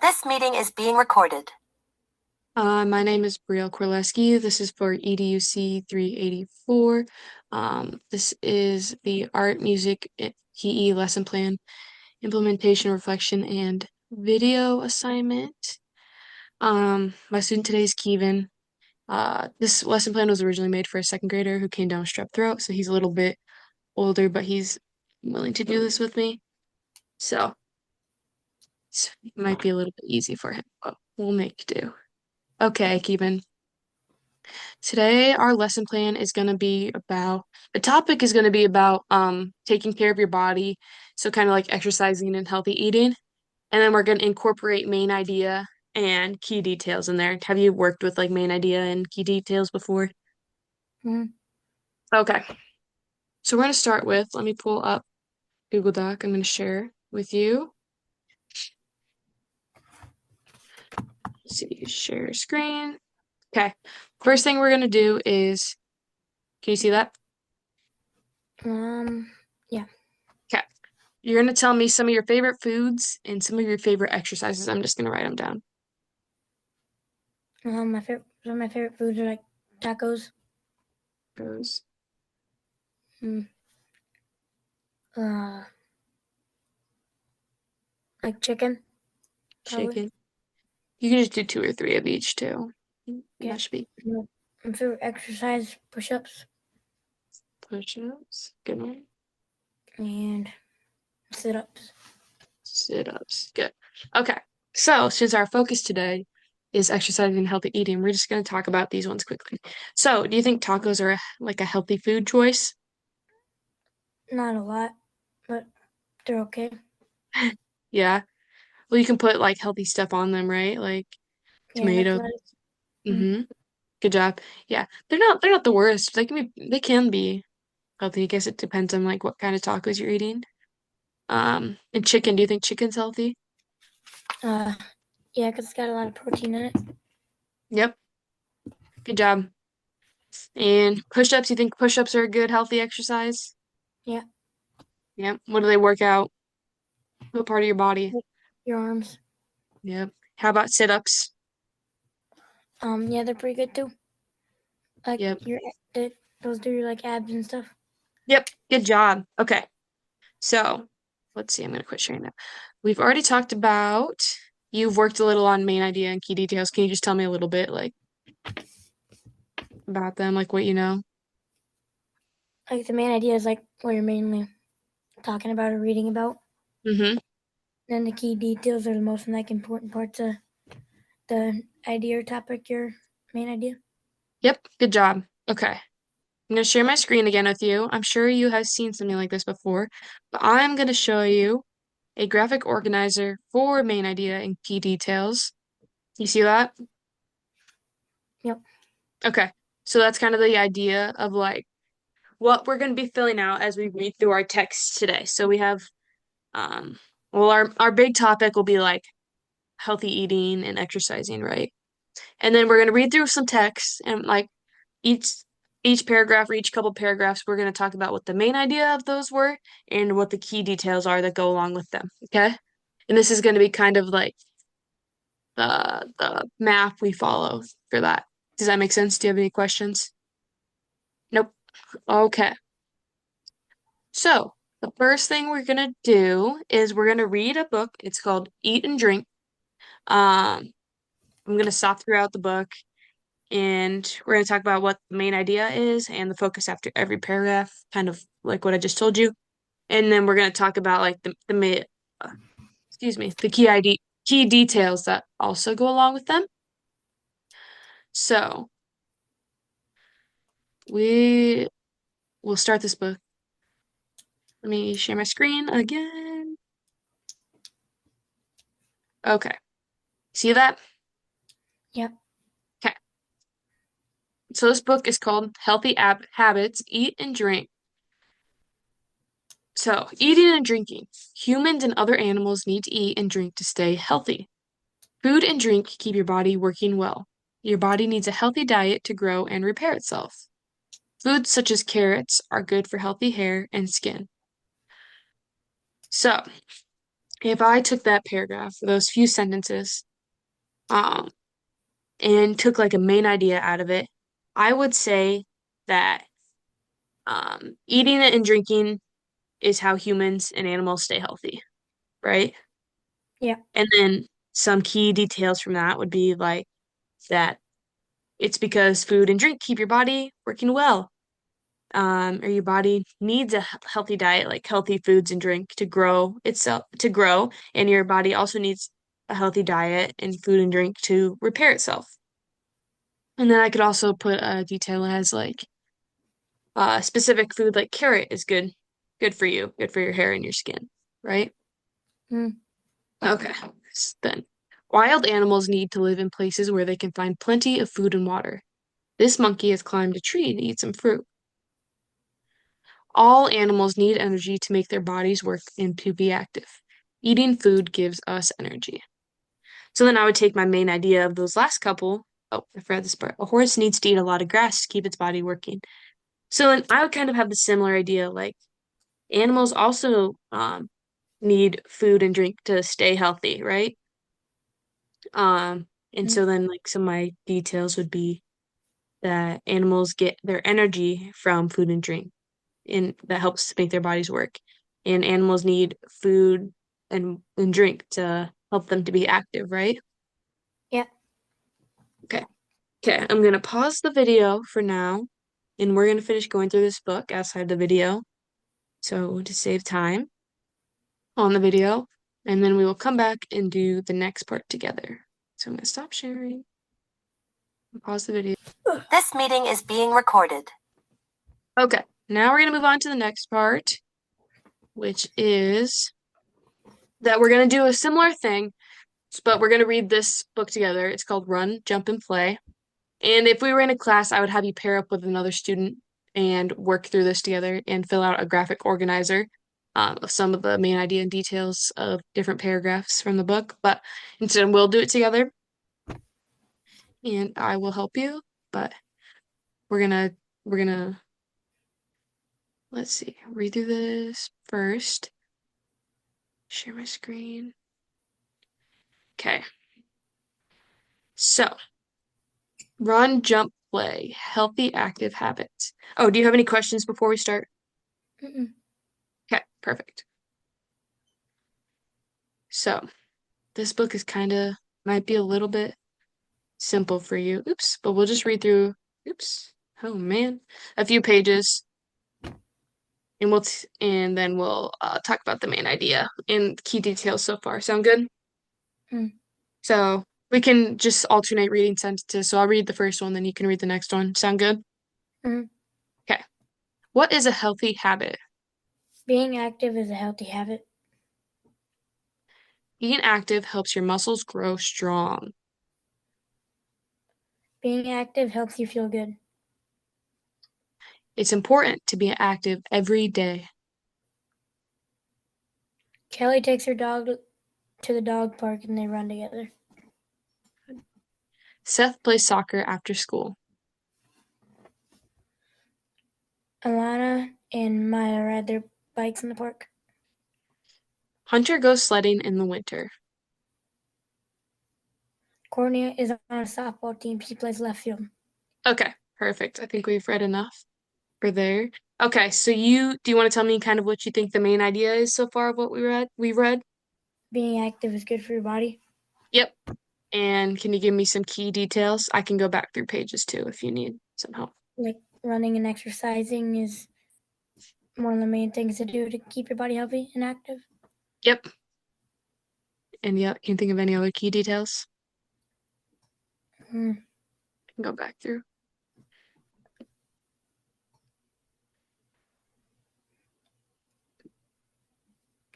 This meeting is being recorded. My name is Brielle Korleski. This is for EDUC 384. This is the Art, Music, PE lesson plan, implementation, reflection, and video assignment. My student today is Kevin. This lesson plan was originally made for a second grader who came down with strep throat, so he's a little bit older, but he's willing to do this with me. So it might be a little bit easy for him, but we'll make do. Okay, Kevin. Today, our lesson plan is going to be about the topic is going to be about taking care of your body, so kind of like exercising and healthy eating. And then we're going to incorporate main idea and key details in there. Have you worked with like main idea and key details before? Mm. Okay. So we're going to start with, let me pull up Google Doc. I'm going to share with you. Let's see, share screen. Okay. First thing we're going to do is, can you see that? Yeah. Okay. You're going to tell me some of your favorite foods and some of your favorite exercises. I'm just going to write them down. Some of my favorite foods are like tacos, Goes mm, uh, like chicken, probably. chicken. You can just do two or three of each too. Yeah. That should be My favorite exercise, push-ups, push-ups. Good one. and sit-ups. Sit-ups. Good. Okay. So since our focus today is exercising and healthy eating, we're just going to talk about these ones quickly. So, do you think tacos are like a healthy food choice? Not a lot, but they're okay. Yeah. Well, you can put like healthy stuff on them, right? Like Yeah, like tomatoes. lettuce. Mm. Mm-hmm. Good job. Yeah. They're not the worst. They can be healthy. I guess it depends on like what kind of tacos you're eating. And chicken, do you think chicken's healthy? Uh, yeah, because it's got a lot of protein in it. Yep. Good job. And push-ups, you think push-ups are a good healthy exercise? Yeah, Yep. What do they work out? What part of your body? like your arms. Yep. How about sit-ups? Yeah, they're pretty good too. Like Yep. those do your like abs and stuff. Yep. Good job. Okay. So let's see. I'm gonna quit sharing that. We've already talked about you've worked a little on main idea and key details. Can you just tell me a little bit like about them, like what you know? Like the main idea is like what you're mainly talking about or reading about. Mm-hmm. Then the key details are the most like important parts of the idea or topic, your main idea. Yep. Good job. Okay. I'm going to share my screen again with you. I'm sure you have seen something like this before, but I'm going to show you a graphic organizer for main idea and key details. You see that? Yep. Okay. So that's kind of the idea of like what we're going to be filling out as we read through our text today. So we have, um, well, our big topic will be like healthy eating and exercising, right? And then we're going to read through some text and like each each paragraph or each couple paragraphs, we're going to talk about what the main idea of those were and what the key details are that go along with them. Okay. And this is going to be kind of like the map we follow for that. Does that make sense? Do you have any questions? Nope. Okay. So the first thing we're gonna do is we're gonna read a book. It's called Eat and Drink. Um, I'm gonna stop throughout the book and we're gonna talk about what the main idea is and the focus after every paragraph, kind of like what I just told you. And then we're gonna talk about like uh, the key details that also go along with them. So we will start this book. Let me share my screen again. Okay. See that? Yep. Okay. So this book is called Healthy Ab Habits, Eat and Drink. So, eating and drinking. Humans and other animals need to eat and drink to stay healthy. Food and drink keep your body working well. Your body needs a healthy diet to grow and repair itself. Foods such as carrots are good for healthy hair and skin. So, if I took that paragraph, those few sentences, um, and took like a main idea out of it, I would say that eating and drinking is how humans and animals stay healthy, right? Yeah. And then some key details from that would be like that it's because food and drink keep your body working well. Or your body needs a healthy diet, like healthy foods and drink to grow, and your body also needs a healthy diet and food and drink to repair itself. And then I could also put a detail as like specific food like carrot is good for you, good for your hair and your skin, right? Mm. Okay. Then wild animals need to live in places where they can find plenty of food and water. This monkey has climbed a tree to eat some fruit. All animals need energy to make their bodies work and to be active. Eating food gives us energy. So then I would take my main idea of those last couple. Oh, I forgot this part. A horse needs to eat a lot of grass to keep its body working. So then I would kind of have the similar idea, like animals also need food and drink to stay healthy, right? And Mm. so then like some of my details would be that animals get their energy from food and drink, and that helps make their bodies work. And animals need food and drink to help them to be active, right? Yeah. Okay. Okay, I'm gonna pause the video for now, and we're gonna finish going through this book outside the video. So to save time on the video, and then we will come back and do the next part together. So I'm gonna stop sharing, pause the video. This meeting is being recorded. Okay, now we're gonna move on to the next part, which is that we're gonna do a similar thing, but we're gonna read this book together. It's called Run, Jump, and Play. And if we were in a class, I would have you pair up with another student and work through this together and fill out a graphic organizer of some of the main idea and details of different paragraphs from the book. But instead, we'll do it together, and I will help you. But we're gonna let's see, read through this first. Share my screen. Okay. So, run, jump, play, healthy, active habits. Oh, do you have any questions before we start? Mm-mm. Okay, perfect. So, this book is kind of might be a little bit simple for you. Oops, but we'll just read through, oops, oh man, a few pages, and and then we'll talk about the main idea and key details so far. Sound good? Mm. So, we can just alternate reading sentences. So, I'll read the first one, then you can read the next one. Sound good? Mm. Okay. What is a healthy habit? Being active is a healthy habit. Being active helps your muscles grow strong. Being active helps you feel good. It's important to be active every day. Kelly takes her dog to the dog park and they run together. Seth plays soccer after school. Alana and Maya ride their bikes in the park. Hunter goes sledding in the winter. Courtney is on a softball team. She plays left field. Okay, perfect. I think we've read enough for there. Okay, so do you want to tell me kind of what you think the main idea is so far of what we read? Being active is good for your body. Yep. And can you give me some key details? I can go back through pages too if you need some help. Like running and exercising is one of the main things to do to keep your body healthy and active. Yep. And yeah, can you think of any other key details? Mm. I can go back through.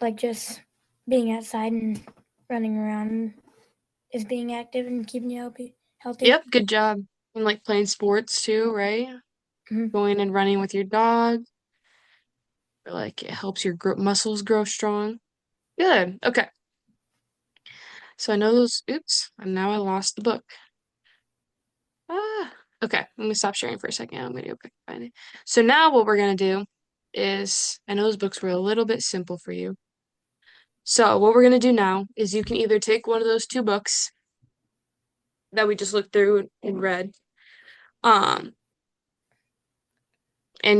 Like just being outside and running around is being active and keeping you healthy. Yep, good job. And like playing sports too, right? Mhm. Going and running with your dog. Or like it helps your muscles grow strong. Good. Okay. So I know those. Oops. And now I lost the book. Ah. Okay. I'm gonna stop sharing for a second. I'm gonna go back and find it. So now what we're gonna do is I know those books were a little bit simple for you, So what we're gonna do now is you can either take one of those two books that we just looked through and read, and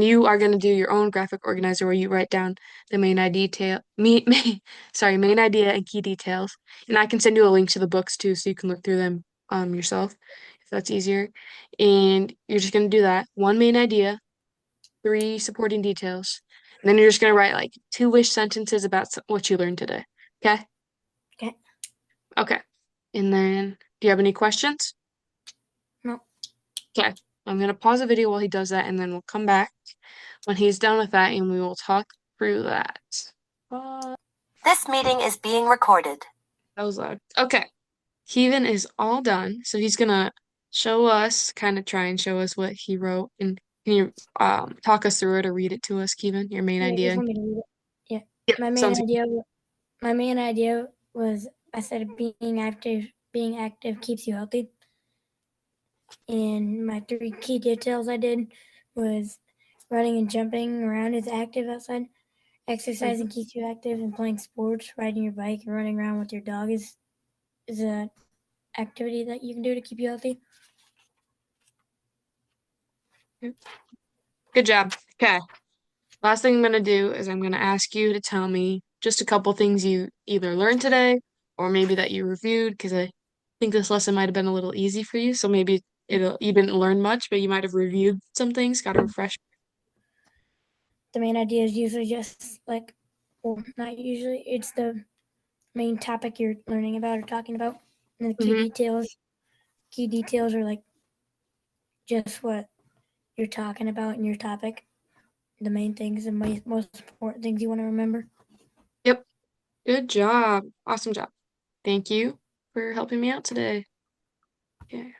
you are gonna do your own graphic organizer where you write down the main idea, main idea and key details. And I can send you a link to the books too, so you can look through them yourself if that's easier. And you're just gonna do that. One main idea, 3 supporting details. And then you're just gonna write like 2-ish sentences about what you learned today. Okay? Okay. Okay. And then, do you have any questions? No. Okay. I'm gonna pause the video while he does that, and then we'll come back when he's done with that, and we will talk through that. This meeting is being recorded. That was loud. Okay. Keevan is all done, so he's gonna show us, kind of try and show us what he wrote, and can you talk us through it or read it to us, Keevan? Your main Yeah, you idea. just want me to read it? Yeah. Yep, My main sounds idea. My main idea was I said being active. Being active keeps you healthy. And my 3 key details I did was running and jumping around is active outside. Exercising keeps you active, and playing sports, riding your bike, and running around with your dog is a activity that you can do to keep you healthy. Good job. Okay. Last thing I'm gonna do is I'm gonna ask you to tell me just a couple things you either learned today or maybe that you reviewed, because I think this lesson might have been a little easy for you. So maybe you didn't learn much, but you might have reviewed some things, got a refresh. The main idea is usually just like, well, not usually. It's the main topic you're learning about or talking about, and the key Mhm. details. Key details are like just what you're talking about in your topic. The main things, the most important things you want to remember. Yep. Good job. Awesome job. Thank you for helping me out today. Yeah.